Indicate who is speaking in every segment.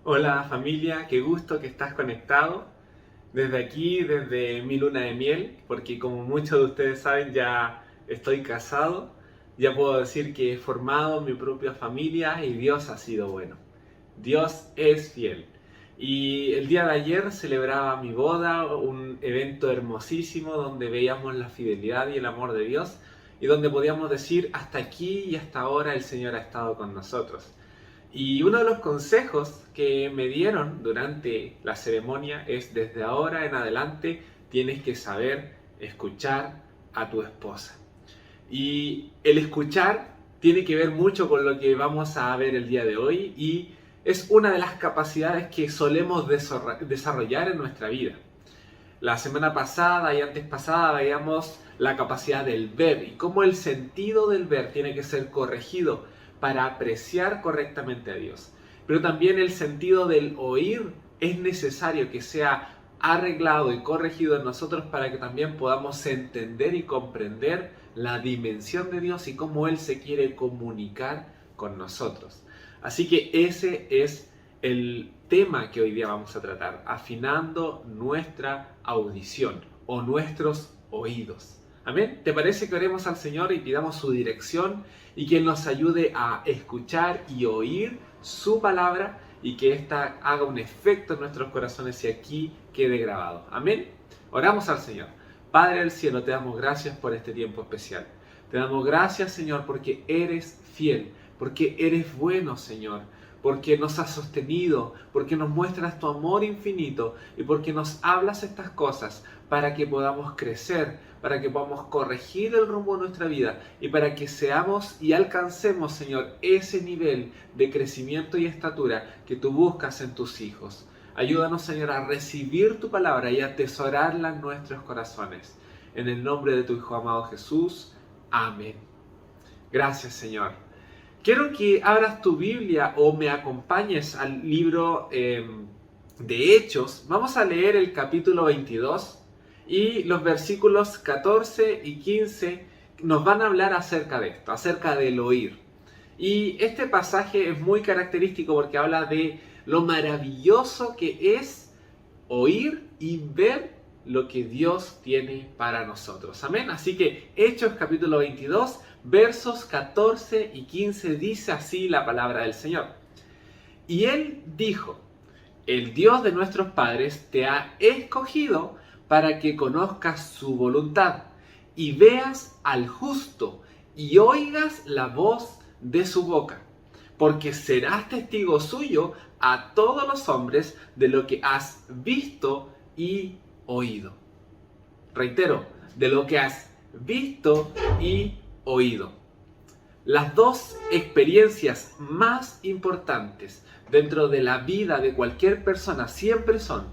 Speaker 1: Hola familia, qué gusto que estás conectado desde aquí, desde mi luna de miel, porque como muchos de ustedes saben ya estoy casado, ya puedo decir que he formado mi propia familia y Dios ha sido bueno. Dios es fiel. Y el día de ayer celebraba mi boda, un evento hermosísimo donde veíamos la fidelidad y el amor de Dios y donde podíamos decir hasta aquí y hasta ahora el Señor ha estado con nosotros. Y uno de los consejos que me dieron durante la ceremonia es desde ahora en adelante tienes que saber escuchar a tu esposa. Y el escuchar tiene que ver mucho con lo que vamos a ver el día de hoy y es una de las capacidades que solemos desarrollar en nuestra vida. La semana pasada y antes pasada veíamos la capacidad del ver y cómo el sentido del ver tiene que ser corregido para apreciar correctamente a Dios. Pero también el sentido del oír es necesario que sea arreglado y corregido en nosotros para que también podamos entender y comprender la dimensión de Dios y cómo Él se quiere comunicar con nosotros. Así que ese es el tema que hoy día vamos a tratar, afinando nuestra audición o nuestros oídos. Amén. ¿Te parece que oremos al Señor y pidamos su dirección y que Él nos ayude a escuchar y oír su palabra y que ésta haga un efecto en nuestros corazones y aquí quede grabado? Amén. Oramos al Señor. Padre del cielo, te damos gracias por este tiempo especial. Te damos gracias, Señor, porque eres fiel, porque eres bueno, Señor, porque nos has sostenido, porque nos muestras tu amor infinito y porque nos hablas estas cosas para que podamos crecer, para que podamos corregir el rumbo de nuestra vida y para que seamos y alcancemos, Señor, ese nivel de crecimiento y estatura que tú buscas en tus hijos. Ayúdanos, Señor, a recibir tu palabra y a atesorarla en nuestros corazones. En el nombre de tu Hijo amado Jesús. Amén. Gracias, Señor. Quiero que abras tu Biblia o me acompañes al libro de Hechos. Vamos a leer el capítulo 22 y los versículos 14 y 15 nos van a hablar acerca de esto, acerca del oír. Y este pasaje es muy característico porque habla de lo maravilloso que es oír y ver lo que Dios tiene para nosotros. Amén. Así que Hechos capítulo 22, versos 14 y 15 dice así la palabra del Señor. Y Él dijo: el Dios de nuestros padres te ha escogido para que conozcas su voluntad y veas al justo y oigas la voz de su boca, porque serás testigo suyo a todos los hombres de lo que has visto y oído. Reitero, de lo que has visto y oído. Las dos experiencias más importantes dentro de la vida de cualquier persona siempre son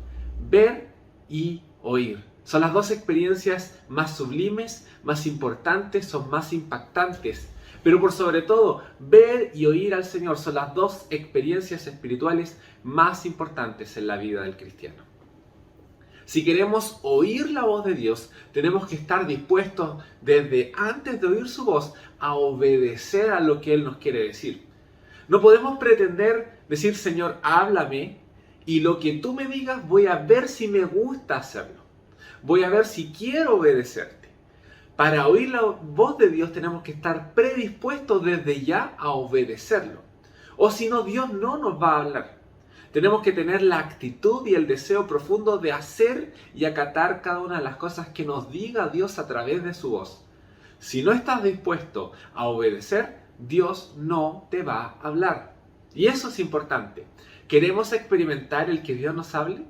Speaker 1: ver y oír. Son las dos experiencias más sublimes, más importantes, son más impactantes. Pero por sobre todo, ver y oír al Señor son las dos experiencias espirituales más importantes en la vida del cristiano. Si queremos oír la voz de Dios, tenemos que estar dispuestos desde antes de oír su voz a obedecer a lo que Él nos quiere decir. No podemos pretender decir: Señor, háblame y lo que tú me digas voy a ver si me gusta hacerlo. Voy a ver si quiero obedecerte. Para oír la voz de Dios tenemos que estar predispuestos desde ya a obedecerlo. O si no, Dios no nos va a hablar. Tenemos que tener la actitud y el deseo profundo de hacer y acatar cada una de las cosas que nos diga Dios a través de su voz. Si no estás dispuesto a obedecer, Dios no te va a hablar. Y eso es importante. ¿Queremos experimentar el que Dios nos hable?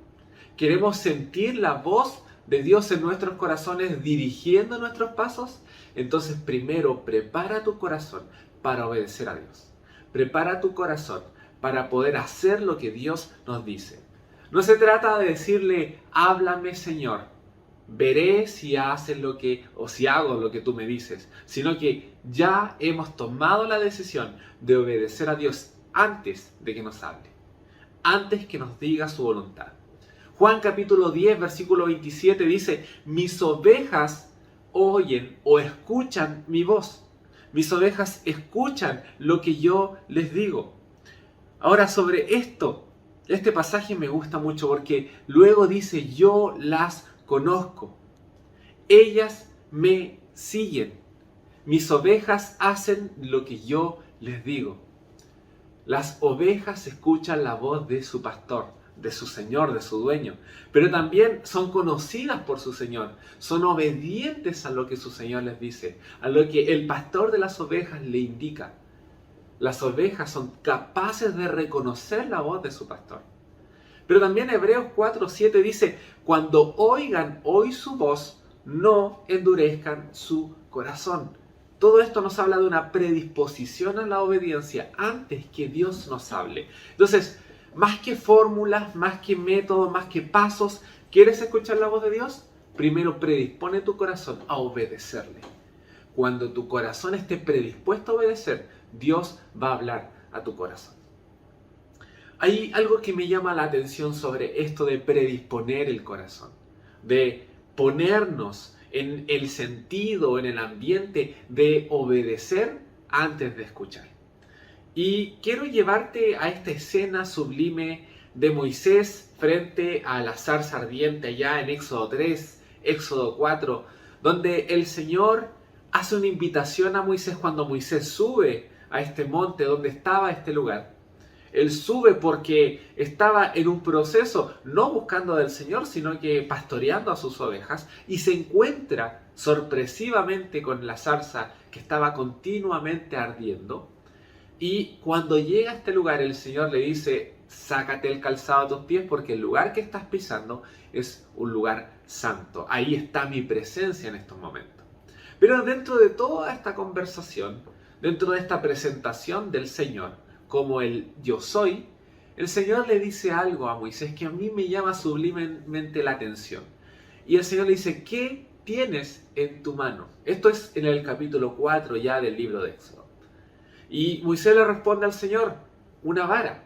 Speaker 1: ¿Queremos sentir la voz de Dios en nuestros corazones dirigiendo nuestros pasos? Entonces primero prepara tu corazón para obedecer a Dios. Prepara tu corazón para poder hacer lo que Dios nos dice. No se trata de decirle: háblame, Señor, veré si haces lo que o si hago lo que tú me dices, sino que ya hemos tomado la decisión de obedecer a Dios antes de que nos hable, antes que nos diga su voluntad. Juan capítulo 10, versículo 27 dice: mis ovejas oyen o escuchan mi voz. Mis ovejas escuchan lo que yo les digo. Ahora, sobre esto, Este pasaje me gusta mucho porque luego dice, yo las conozco, ellas me siguen, mis ovejas hacen lo que yo les digo. Las ovejas escuchan la voz de su pastor, de su señor, de su dueño, pero también son conocidas por su señor, son obedientes a lo que su señor les dice, a lo que el pastor de las ovejas le indica. Las ovejas son capaces de reconocer la voz de su pastor. Pero también Hebreos 4:7 dice, cuando oigan hoy su voz, no endurezcan su corazón. Todo esto nos habla de una predisposición a la obediencia antes que Dios nos hable. Entonces, más que fórmulas, más que métodos, más que pasos, ¿quieres escuchar la voz de Dios? Primero predispone tu corazón a obedecerle. Cuando tu corazón esté predispuesto a obedecer, Dios va a hablar a tu corazón. Hay algo que me llama la atención sobre esto de predisponer el corazón, de ponernos en el sentido, en el ambiente de obedecer antes de escuchar. Y quiero llevarte a esta escena sublime de Moisés frente a la zarza ardiente allá en Éxodo 3, Éxodo 4, donde el Señor hace una invitación a Moisés cuando Moisés sube a este monte donde estaba este lugar. Él sube porque estaba en un proceso, no buscando del Señor, sino que pastoreando a sus ovejas, y se encuentra sorpresivamente con la zarza que estaba continuamente ardiendo. Y cuando llega a este lugar, el Señor le dice, sácate el calzado a tus pies porque el lugar que estás pisando es un lugar santo. Ahí está mi presencia en estos momentos. Pero dentro de toda esta conversación, dentro de esta presentación del Señor, como el yo soy, el Señor le dice algo a Moisés que a mí me llama sublimemente la atención. Y el Señor le dice, ¿qué tienes en tu mano? Esto es en el capítulo 4 ya del libro de Éxodo. Y Moisés le responde al Señor, una vara.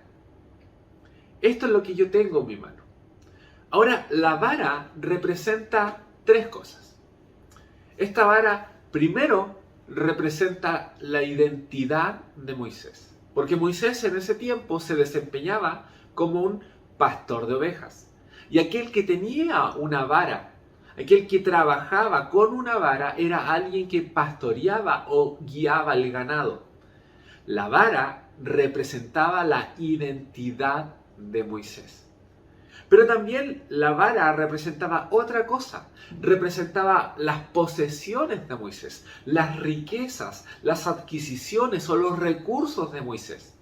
Speaker 1: Esto es lo que yo tengo en mi mano. Ahora, la vara representa tres cosas. Esta vara, primero, representa la identidad de Moisés. Porque Moisés en ese tiempo se desempeñaba como un pastor de ovejas. Y aquel que tenía una vara, aquel que trabajaba con una vara, era alguien que pastoreaba o guiaba el ganado. La vara representaba la identidad de Moisés. Pero también la vara representaba otra cosa, representaba las posesiones de Moisés, las riquezas, las adquisiciones o los recursos de Moisés.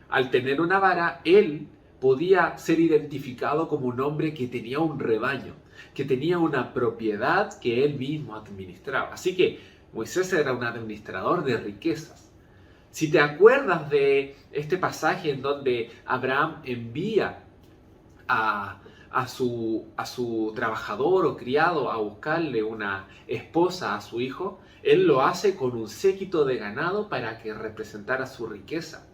Speaker 1: Al tener una vara, él podía ser identificado como un hombre que tenía un rebaño, que tenía una propiedad que él mismo administraba. Así que Moisés era un administrador de riquezas. Si te acuerdas de este pasaje en donde Abraham envía a su trabajador o criado a buscarle una esposa a su hijo, él lo hace con un séquito de ganado para que representara su riqueza.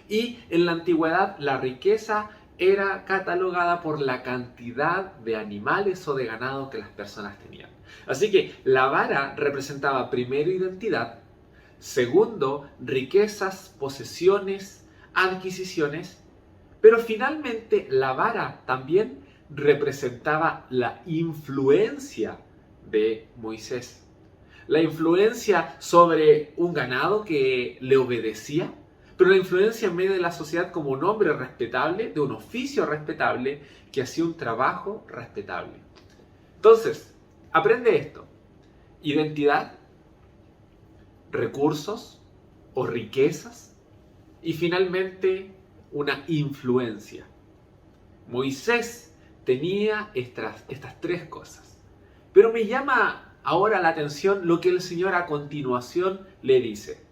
Speaker 1: Y en la antigüedad la riqueza era catalogada por la cantidad de animales o de ganado que las personas tenían. Así que la vara representaba primero identidad, segundo riquezas, posesiones, adquisiciones, pero finalmente la vara también representaba la influencia de Moisés. La influencia sobre un ganado que le obedecía, pero la influencia en medio de la sociedad como un hombre respetable, de un oficio respetable, que hacía un trabajo respetable. Entonces, aprende esto. Identidad, recursos o riquezas y finalmente una influencia. Moisés tenía estas tres cosas. Pero me llama ahora la atención lo que el Señor a continuación le dice.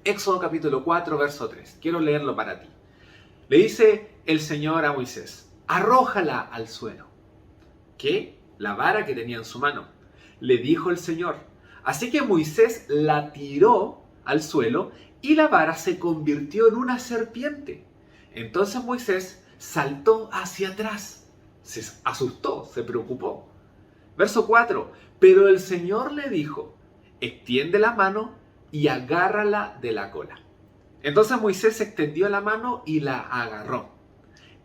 Speaker 1: Éxodo capítulo 4, verso 3. Quiero leerlo para ti. Le dice el Señor a Moisés, arrójala al suelo. ¿Qué? La vara que tenía en su mano. Le dijo el Señor. Así que Moisés la tiró al suelo y la vara se convirtió en una serpiente. Entonces Moisés saltó hacia atrás. Se asustó, se preocupó. Verso 4. Pero el Señor le dijo, extiende la mano y agárrala de la cola. Entonces Moisés extendió la mano y la agarró.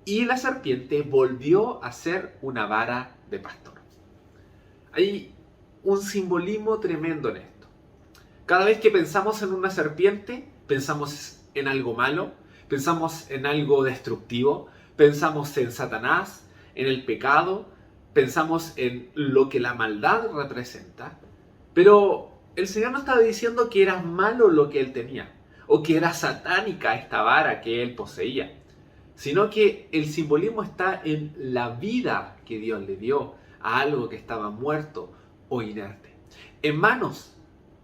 Speaker 1: y la serpiente volvió a ser una vara de pastor. Hay un simbolismo tremendo en esto. Cada vez que pensamos en una serpiente, pensamos en algo malo, pensamos en algo destructivo, pensamos en Satanás, en el pecado, pensamos en lo que la maldad representa. Pero el Señor no estaba diciendo que era malo lo que él tenía, o que era satánica esta vara que él poseía, sino que el simbolismo está en la vida que Dios le dio a algo que estaba muerto o inerte. En manos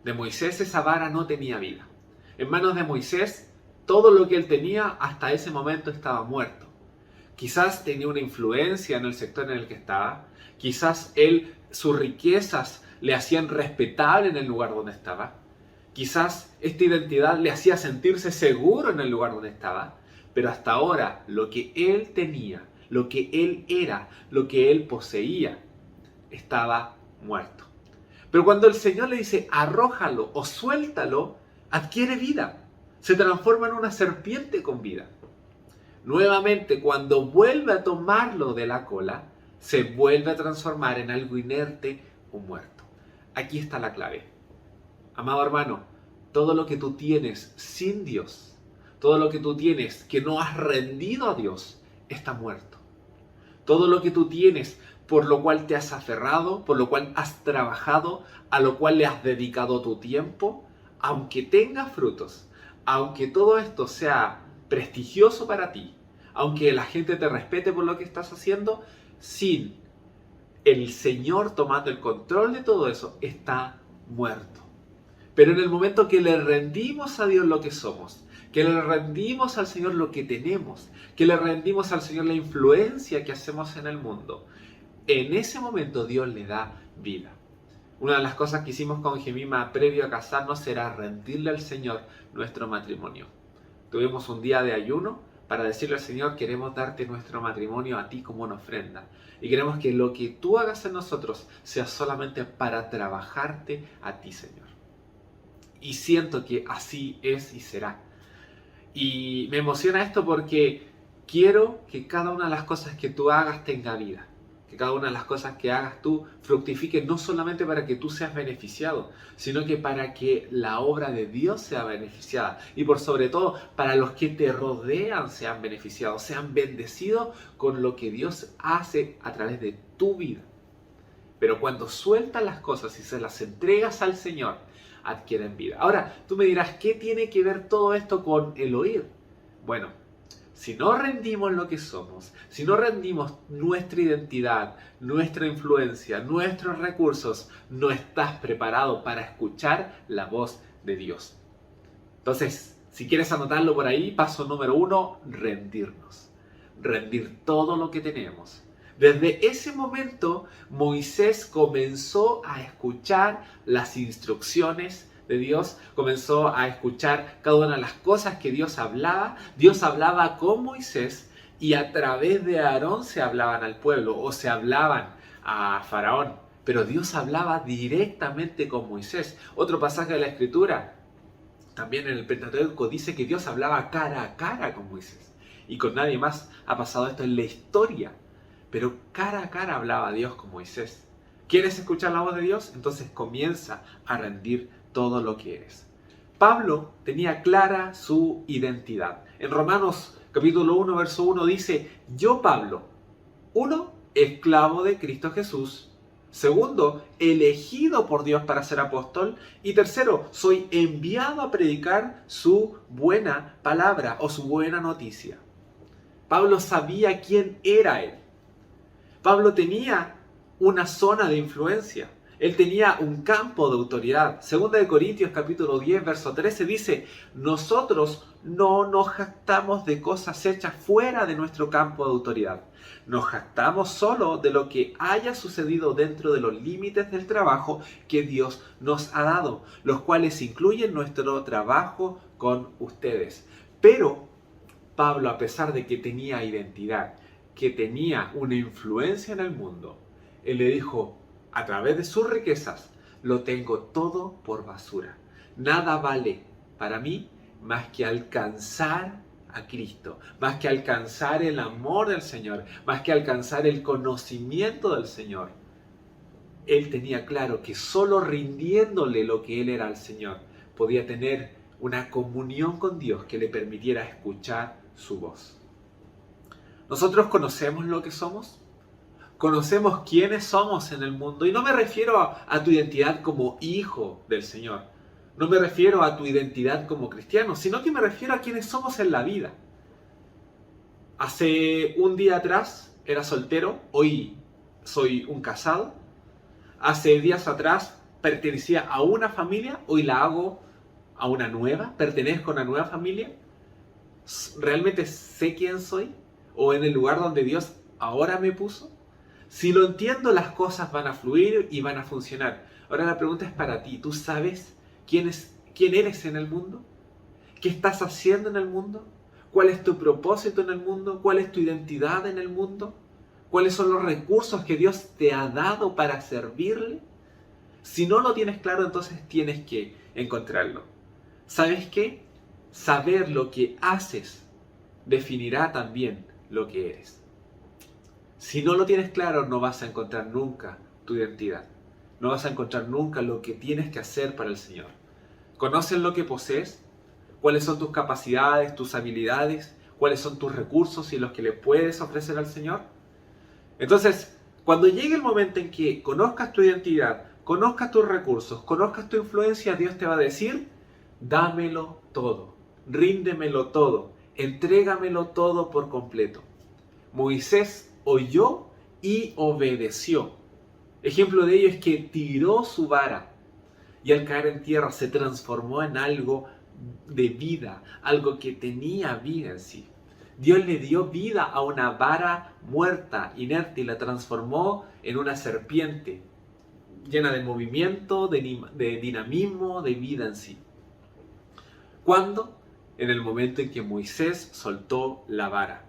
Speaker 1: de Moisés esa vara no tenía vida. En manos de Moisés todo lo que él tenía hasta ese momento estaba muerto. Quizás tenía una influencia en el sector en el que estaba. Quizás sus riquezas le hacían respetable en el lugar donde estaba. Quizás esta identidad le hacía sentirse seguro en el lugar donde estaba. Pero hasta ahora lo que él tenía, lo que él era, lo que él poseía, estaba muerto. Pero cuando el Señor le dice arrójalo o suéltalo, adquiere vida. Se transforma en una serpiente con vida. Nuevamente, cuando vuelve a tomarlo de la cola, se vuelve a transformar en algo inerte o muerto. Aquí está la clave. Amado hermano, todo lo que tú tienes sin Dios, todo lo que tú tienes que no has rendido a Dios, está muerto. Todo lo que tú tienes por lo cual te has aferrado, por lo cual has trabajado, a lo cual le has dedicado tu tiempo, aunque tenga frutos, aunque todo esto sea prestigioso para ti, aunque la gente te respete por lo que estás haciendo, sin el Señor tomando el control de todo eso, está muerto. Pero en el momento que le rendimos a Dios lo que somos, que le rendimos al Señor lo que tenemos, que le rendimos al Señor la influencia que hacemos en el mundo, en ese momento Dios le da vida. Una de las cosas que hicimos con Gemima previo a casarnos era rendirle al Señor nuestro matrimonio. Tuvimos un día de ayuno para decirle al Señor, queremos darte nuestro matrimonio a ti como una ofrenda. Y queremos que lo que tú hagas en nosotros sea solamente para trabajarte a ti, Señor. Y siento que así es y será. Y me emociona esto porque quiero que cada una de las cosas que tú hagas tenga vida. Que cada una de las cosas que hagas tú fructifique no solamente para que tú seas beneficiado, sino que para que la obra de Dios sea beneficiada. Y por sobre todo, para los que te rodean sean beneficiados, sean bendecidos con lo que Dios hace a través de tu vida. Pero cuando sueltas las cosas y se las entregas al Señor, adquieren vida. Ahora, tú me dirás, ¿qué tiene que ver todo esto con el oír? Bueno, si no rendimos lo que somos, si no rendimos nuestra identidad, nuestra influencia, nuestros recursos, no estás preparado para escuchar la voz de Dios. Entonces, si quieres anotarlo por ahí, paso número 1, rendirnos. Rendir todo lo que tenemos. Desde ese momento, Moisés comenzó a escuchar las instrucciones de Dios, comenzó a escuchar cada una de las cosas que Dios hablaba con Moisés y a través de Aarón se hablaban al pueblo o se hablaban a Faraón, pero Dios hablaba directamente con Moisés. Otro pasaje de la Escritura, también en el Pentateuco, dice que Dios hablaba cara a cara con Moisés y con nadie más ha pasado esto en la historia. Pero cara a cara hablaba Dios con Moisés. ¿Quieres escuchar la voz de Dios? Entonces comienza a rendir todo lo que eres. Pablo tenía clara su identidad. En Romanos capítulo 1, verso 1 dice, yo Pablo, 1, esclavo de Cristo Jesús. 2, elegido por Dios para ser apóstol. Y 3, soy enviado a predicar su buena palabra o su buena noticia. Pablo sabía quién era él. Pablo tenía una zona de influencia. Él tenía un campo de autoridad. Segunda de Corintios capítulo 10, verso 13 dice, nosotros no nos jactamos de cosas hechas fuera de nuestro campo de autoridad. Nos jactamos solo de lo que haya sucedido dentro de los límites del trabajo que Dios nos ha dado, los cuales incluyen nuestro trabajo con ustedes. Pero Pablo, a pesar de que tenía identidad, que tenía una influencia en el mundo, él le dijo, a través de sus riquezas, lo tengo todo por basura. Nada vale para mí más que alcanzar a Cristo, más que alcanzar el amor del Señor, más que alcanzar el conocimiento del Señor. Él tenía claro que solo rindiéndole lo que él era al Señor, podía tener una comunión con Dios que le permitiera escuchar su voz. ¿Nosotros conocemos lo que somos? ¿Conocemos quiénes somos en el mundo? Y no me refiero a tu identidad como hijo del Señor. No me refiero a tu identidad como cristiano, sino que me refiero a quiénes somos en la vida. Hace un día atrás era soltero, hoy soy un casado. Hace días atrás pertenecía a una familia, hoy la hago a una nueva, pertenezco a una nueva familia. ¿Realmente sé quién soy? ¿O en el lugar donde Dios ahora me puso? Si lo entiendo, las cosas van a fluir y van a funcionar. Ahora la pregunta es para ti. ¿Tú sabes quién eres en el mundo? ¿Qué estás haciendo en el mundo? ¿Cuál es tu propósito en el mundo? ¿Cuál es tu identidad en el mundo? ¿Cuáles son los recursos que Dios te ha dado para servirle? Si no lo tienes claro, entonces tienes que encontrarlo. ¿Sabes qué? Saber lo que haces definirá también lo que eres. Si no lo tienes claro, no vas a encontrar nunca tu identidad. No vas a encontrar nunca lo que tienes que hacer para el Señor. ¿Conoces lo que posees? ¿Cuáles son tus capacidades, tus habilidades? ¿Cuáles son tus recursos y los que le puedes ofrecer al Señor? Entonces, cuando llegue el momento en que conozcas tu identidad, conozcas tus recursos, conozcas tu influencia, Dios te va a decir, dámelo todo, ríndemelo todo, entrégamelo todo por completo. Moisés oyó y obedeció. Ejemplo de ello es que tiró su vara y al caer en tierra se transformó en algo de vida, algo que tenía vida en sí. Dios le dio vida a una vara muerta, inerte, y la transformó en una serpiente llena de movimiento, de dinamismo, de vida en sí. ¿Cuándo? En el momento en que Moisés soltó la vara.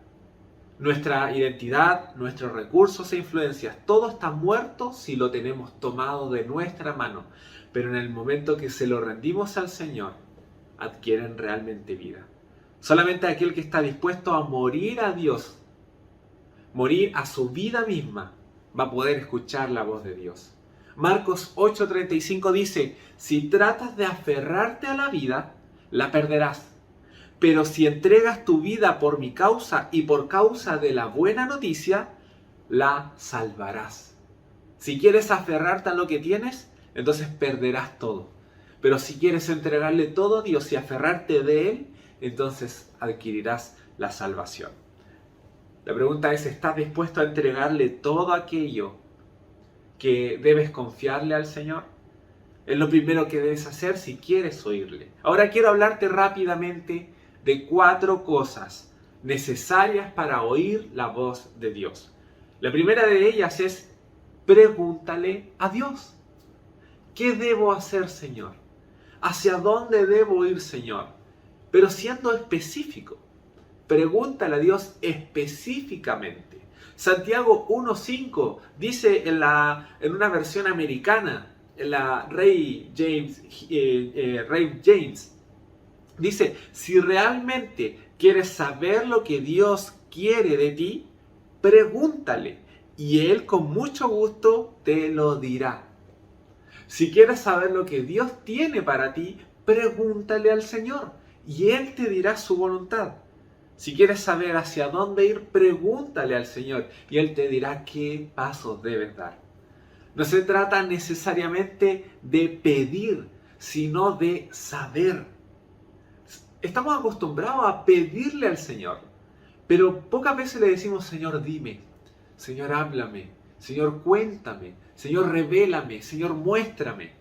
Speaker 1: Nuestra identidad, nuestros recursos e influencias, todo está muerto si lo tenemos tomado de nuestra mano. Pero en el momento que se lo rendimos al Señor, adquieren realmente vida. Solamente aquel que está dispuesto a morir a Dios, morir a su vida misma, va a poder escuchar la voz de Dios. Marcos 8:35 dice, si tratas de aferrarte a la vida, la perderás. Pero si entregas tu vida por mi causa y por causa de la buena noticia, la salvarás. Si quieres aferrarte a lo que tienes, entonces perderás todo. Pero si quieres entregarle todo a Dios y aferrarte de Él, entonces adquirirás la salvación. La pregunta es, ¿estás dispuesto a entregarle todo aquello que debes confiarle al Señor? Es lo primero que debes hacer si quieres oírle. Ahora quiero hablarte rápidamente de 4 cosas necesarias para oír la voz de Dios. La primera de ellas es, pregúntale a Dios. ¿Qué debo hacer, Señor? ¿Hacia dónde debo ir, Señor? Pero siendo específico, pregúntale a Dios específicamente. Santiago 1:5 dice en una versión americana, en la Rey James, dice, si realmente quieres saber lo que Dios quiere de ti, pregúntale y Él con mucho gusto te lo dirá. Si quieres saber lo que Dios tiene para ti, pregúntale al Señor y Él te dirá su voluntad. Si quieres saber hacia dónde ir, pregúntale al Señor y Él te dirá qué pasos debes dar. No se trata necesariamente de pedir, sino de saber. Estamos acostumbrados a pedirle al Señor, pero pocas veces le decimos, Señor, dime, Señor, háblame, Señor, cuéntame, Señor, revélame, Señor, muéstrame.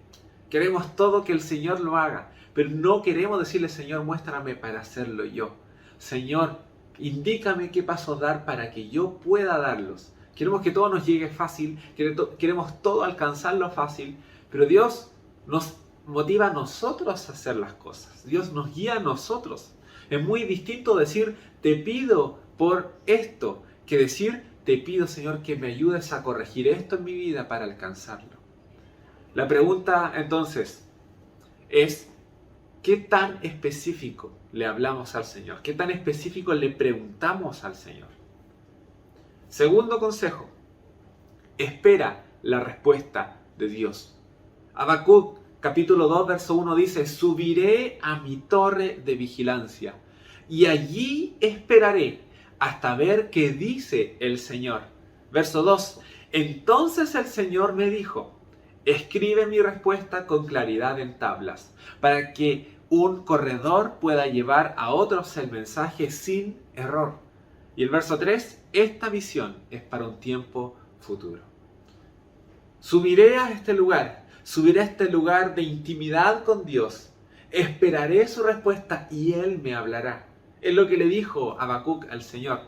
Speaker 1: Queremos todo que el Señor lo haga, pero no queremos decirle, Señor, muéstrame para hacerlo yo. Señor, indícame qué pasos dar para que yo pueda darlos. Queremos que todo nos llegue fácil, queremos todo alcanzarlo fácil, pero Dios nos motiva a nosotros a hacer las cosas. Dios nos guía a nosotros. Es muy distinto decir, te pido por esto, que decir, te pido, Señor, que me ayudes a corregir esto en mi vida para alcanzarlo. La pregunta, entonces, es, ¿Qué tan específico le hablamos al Señor? ¿Qué tan específico le preguntamos al Señor? Segundo consejo, espera la respuesta de Dios. Habacuc capítulo 2, verso 1 dice, subiré a mi torre de vigilancia y allí esperaré hasta ver qué dice el Señor. Verso 2, entonces el Señor me dijo, escribe mi respuesta con claridad en tablas, para que un corredor pueda llevar a otros el mensaje sin error. Y el verso 3, esta visión es para un tiempo futuro. Subiré a este lugar de intimidad con Dios. Esperaré su respuesta y Él me hablará. Es lo que le dijo Habacuc al Señor.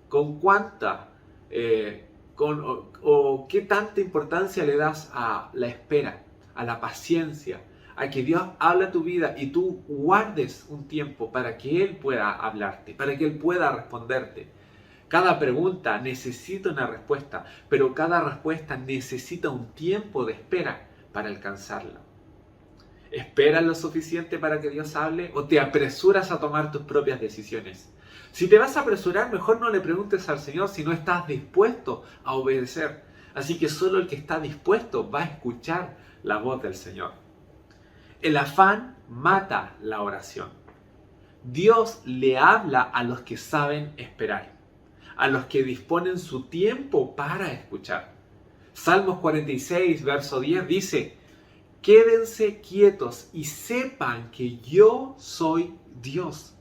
Speaker 1: ¿Con cuánta qué tanta importancia le das a la espera, a la paciencia, a que Dios hable a tu vida y tú guardes un tiempo para que Él pueda hablarte, para que Él pueda responderte? Cada pregunta necesita una respuesta, pero cada respuesta necesita un tiempo de espera para alcanzarla. ¿Esperas lo suficiente para que Dios hable o te apresuras a tomar tus propias decisiones? Si te vas a apresurar, mejor no le preguntes al Señor si no estás dispuesto a obedecer. Así que solo el que está dispuesto va a escuchar la voz del Señor. El afán mata la oración. Dios le habla a los que saben esperar, a los que disponen su tiempo para escuchar. Salmos 46, verso 10 dice, quédense quietos y sepan que yo soy Dios.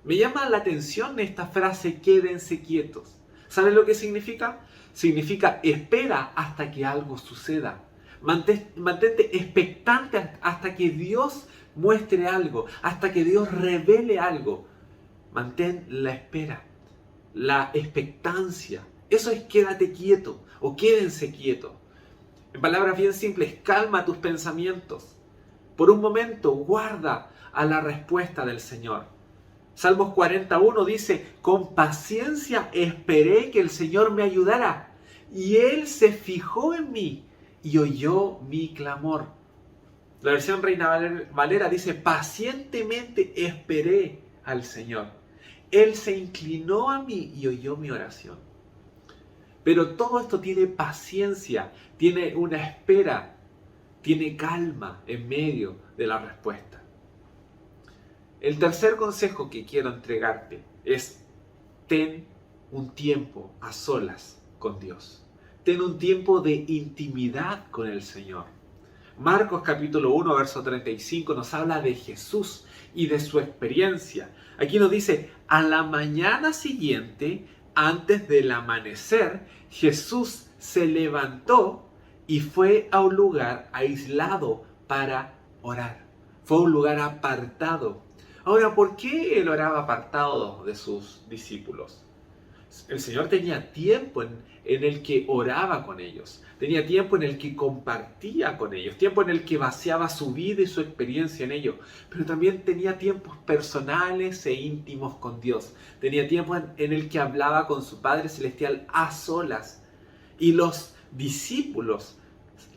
Speaker 1: Me llama la atención esta frase, quédense quietos. ¿Sabes lo que significa? Significa espera hasta que algo suceda. Mantente expectante hasta que Dios muestre algo, hasta que Dios revele algo. Mantén la espera, la expectancia. Eso es quédate quieto o quédense quietos. En palabras bien simples, calma tus pensamientos. Por un momento guarda a la respuesta del Señor. Salmos 41 dice, con paciencia esperé que el Señor me ayudara, y Él se fijó en mí y oyó mi clamor. La versión Reina Valera dice, pacientemente esperé al Señor. Él se inclinó a mí y oyó mi oración. Pero todo esto tiene paciencia, tiene una espera, tiene calma en medio de la respuesta. El tercer consejo que quiero entregarte es, ten un tiempo a solas con Dios. Ten un tiempo de intimidad con el Señor. Marcos capítulo 1, verso 35 nos habla de Jesús y de su experiencia. Aquí nos dice, a la mañana siguiente, antes del amanecer, Jesús se levantó y fue a un lugar aislado para orar. Fue a un lugar apartado. Ahora, ¿por qué Él oraba apartado de sus discípulos? El Señor tenía tiempo en el que oraba con ellos. Tenía tiempo en el que compartía con ellos. Tiempo en el que vaciaba su vida y su experiencia en ellos. Pero también tenía tiempos personales e íntimos con Dios. Tenía tiempo en el que hablaba con su Padre Celestial a solas. Y los discípulos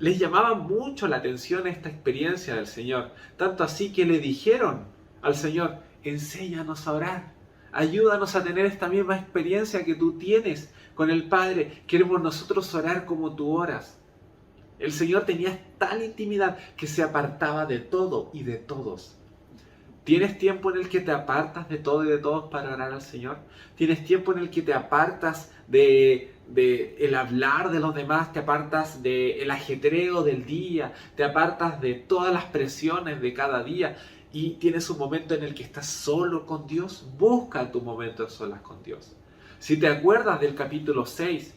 Speaker 1: les llamaba mucho la atención esta experiencia del Señor. Tanto así que le dijeron al Señor, enséñanos a orar. Ayúdanos a tener esta misma experiencia que tú tienes con el Padre. Queremos nosotros orar como tú oras. El Señor tenía tal intimidad que se apartaba de todo y de todos. ¿Tienes tiempo en el que te apartas de todo y de todos para orar al Señor? ¿Tienes tiempo en el que te apartas de el hablar de los demás? ¿Te apartas del ajetreo del día? ¿Te apartas de todas las presiones de cada día? Y tienes un momento en el que estás solo con Dios. Busca tu momento de solas con Dios. Si te acuerdas del capítulo 6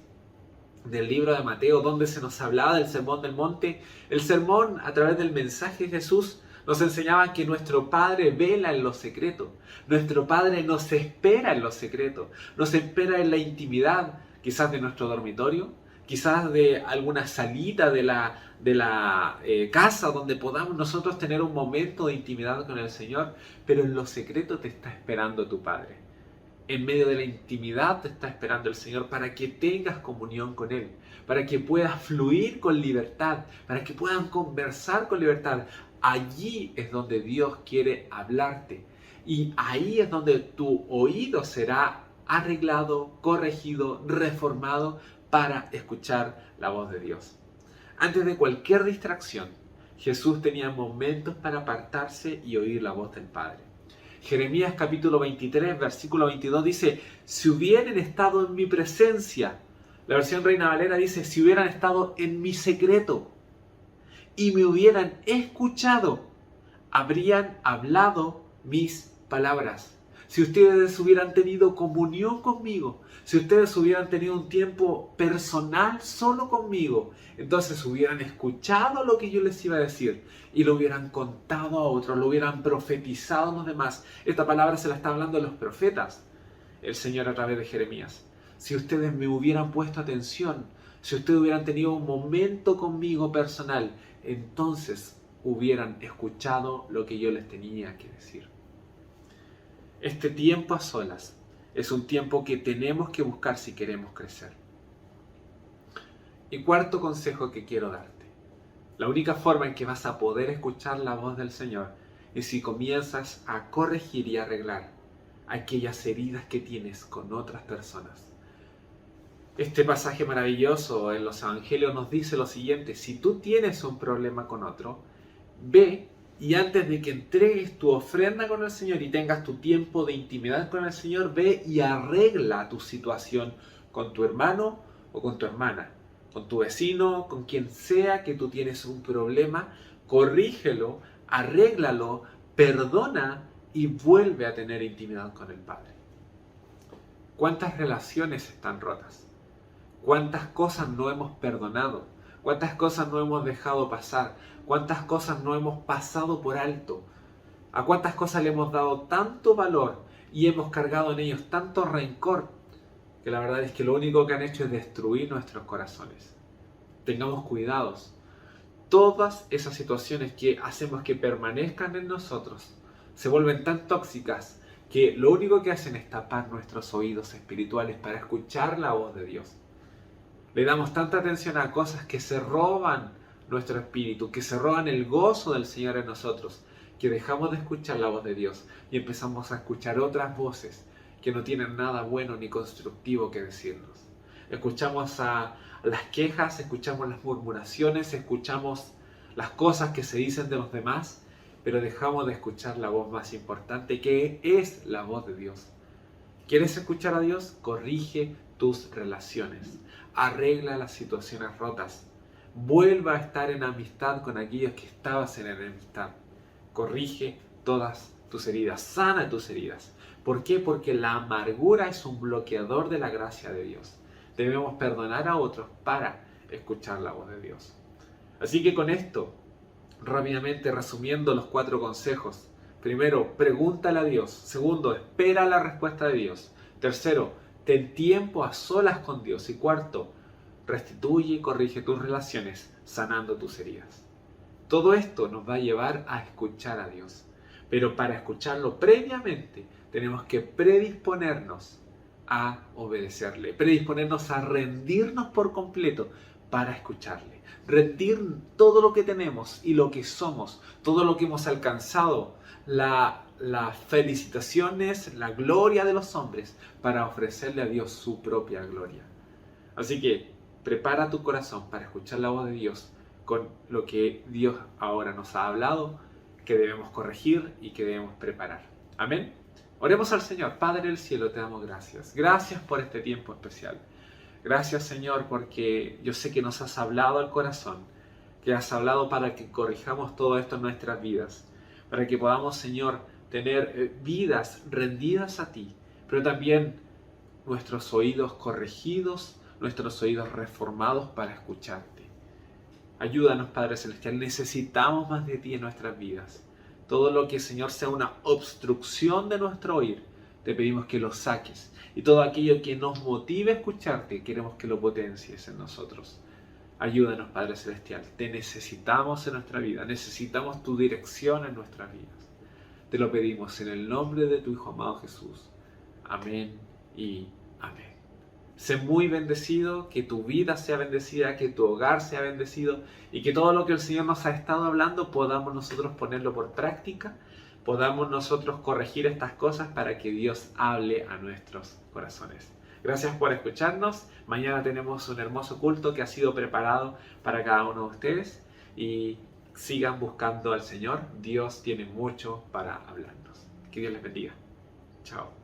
Speaker 1: del libro de Mateo, donde se nos hablaba del Sermón del Monte, el sermón a través del mensaje de Jesús nos enseñaba que nuestro Padre vela en lo secreto. Nuestro Padre nos espera en lo secreto. Nos espera en la intimidad, quizás de nuestro dormitorio, quizás de alguna salita de la casa donde podamos nosotros tener un momento de intimidad con el Señor, pero en lo secreto te está esperando tu Padre. En medio de la intimidad te está esperando el Señor para que tengas comunión con Él, para que puedas fluir con libertad, para que puedan conversar con libertad. allí es donde Dios quiere hablarte. Y ahí es donde tu oído será arreglado, corregido, reformado para escuchar la voz de Dios. Antes de cualquier distracción, Jesús tenía momentos para apartarse y oír la voz del Padre. Jeremías capítulo 23, versículo 22 dice: si hubieran estado en mi presencia, la versión Reina Valera dice: si hubieran estado en mi secreto y me hubieran escuchado, habrían hablado mis palabras. Si ustedes hubieran tenido comunión conmigo, si ustedes hubieran tenido un tiempo personal solo conmigo, entonces hubieran escuchado lo que yo les iba a decir y lo hubieran contado a otros, lo hubieran profetizado a los demás. Esta palabra se la está hablando a los profetas, el Señor a través de Jeremías. Si ustedes me hubieran puesto atención, si ustedes hubieran tenido un momento conmigo personal, entonces hubieran escuchado lo que yo les tenía que decir. Este tiempo a solas es un tiempo que tenemos que buscar si queremos crecer. Y cuarto consejo que quiero darte: la única forma en que vas a poder escuchar la voz del Señor es si comienzas a corregir y arreglar aquellas heridas que tienes con otras personas. Este pasaje maravilloso en los Evangelios nos dice lo siguiente: si tú tienes un problema con otro, ve y antes de que entregues tu ofrenda con el Señor y tengas tu tiempo de intimidad con el Señor, ve y arregla tu situación con tu hermano o con tu hermana, con tu vecino, con quien sea que tú tienes un problema. Corrígelo, arréglalo, perdona y vuelve a tener intimidad con el Padre. ¿Cuántas relaciones están rotas? ¿Cuántas cosas no hemos perdonado? ¿Cuántas cosas no hemos dejado pasar? ¿Cuántas cosas no hemos pasado por alto? ¿A cuántas cosas le hemos dado tanto valor y hemos cargado en ellos tanto rencor que la verdad es que lo único que han hecho es destruir nuestros corazones? Tengamos cuidados. Todas esas situaciones que hacemos que permanezcan en nosotros se vuelven tan tóxicas que lo único que hacen es tapar nuestros oídos espirituales para escuchar la voz de Dios. Le damos tanta atención a cosas que se roban nuestro espíritu, que se roban el gozo del Señor en nosotros, que dejamos de escuchar la voz de Dios y empezamos a escuchar otras voces que no tienen nada bueno ni constructivo que decirnos. Escuchamos a las quejas, escuchamos las murmuraciones, escuchamos las cosas que se dicen de los demás, pero dejamos de escuchar la voz más importante, que es la voz de Dios. ¿Quieres escuchar a Dios? Corrige tus relaciones, arregla las situaciones rotas, vuelva a estar en amistad con aquellos que estabas en enemistad, corrige todas tus heridas, sana tus heridas. ¿Por qué? Porque la amargura es un bloqueador de la gracia de Dios. Debemos perdonar a otros para escuchar la voz de Dios. Así que con esto, rápidamente resumiendo los 4 consejos. Primero, pregúntale a Dios. Segundo, espera la respuesta de Dios. Tercero, ten tiempo a solas con Dios. Y cuarto, restituye y corrige tus relaciones, sanando tus heridas. Todo esto nos va a llevar a escuchar a Dios. Pero para escucharlo previamente, tenemos que predisponernos a obedecerle, predisponernos a rendirnos por completo para escucharle. Rendir todo lo que tenemos y lo que somos, todo lo que hemos alcanzado, las felicitaciones, la gloria de los hombres, para ofrecerle a Dios su propia gloria. Así que prepara tu corazón para escuchar la voz de Dios con lo que Dios ahora nos ha hablado, que debemos corregir y que debemos preparar. Amén. Oremos al Señor. Padre del cielo, te damos gracias. Gracias por este tiempo especial. Gracias, Señor, porque yo sé que nos has hablado al corazón, que has hablado para que corrijamos todo esto en nuestras vidas, para que podamos, Señor, tener vidas rendidas a ti, pero también nuestros oídos corregidos, nuestros oídos reformados para escucharte. Ayúdanos, Padre Celestial, necesitamos más de ti en nuestras vidas. Todo lo que, Señor, sea una obstrucción de nuestro oír, te pedimos que lo saques. Y todo aquello que nos motive a escucharte, queremos que lo potencies en nosotros. Ayúdanos, Padre Celestial. Te necesitamos en nuestra vida. Necesitamos tu dirección en nuestras vidas. Te lo pedimos en el nombre de tu Hijo amado Jesús. Amén y amén. Sé muy bendecido, que tu vida sea bendecida, que tu hogar sea bendecido y que todo lo que el Señor nos ha estado hablando podamos nosotros ponerlo por práctica, podamos nosotros corregir estas cosas para que Dios hable a nuestros corazones. Gracias por escucharnos. Mañana tenemos un hermoso culto que ha sido preparado para cada uno de ustedes y sigan buscando al Señor. Dios tiene mucho para hablarnos. Que Dios les bendiga. Chao.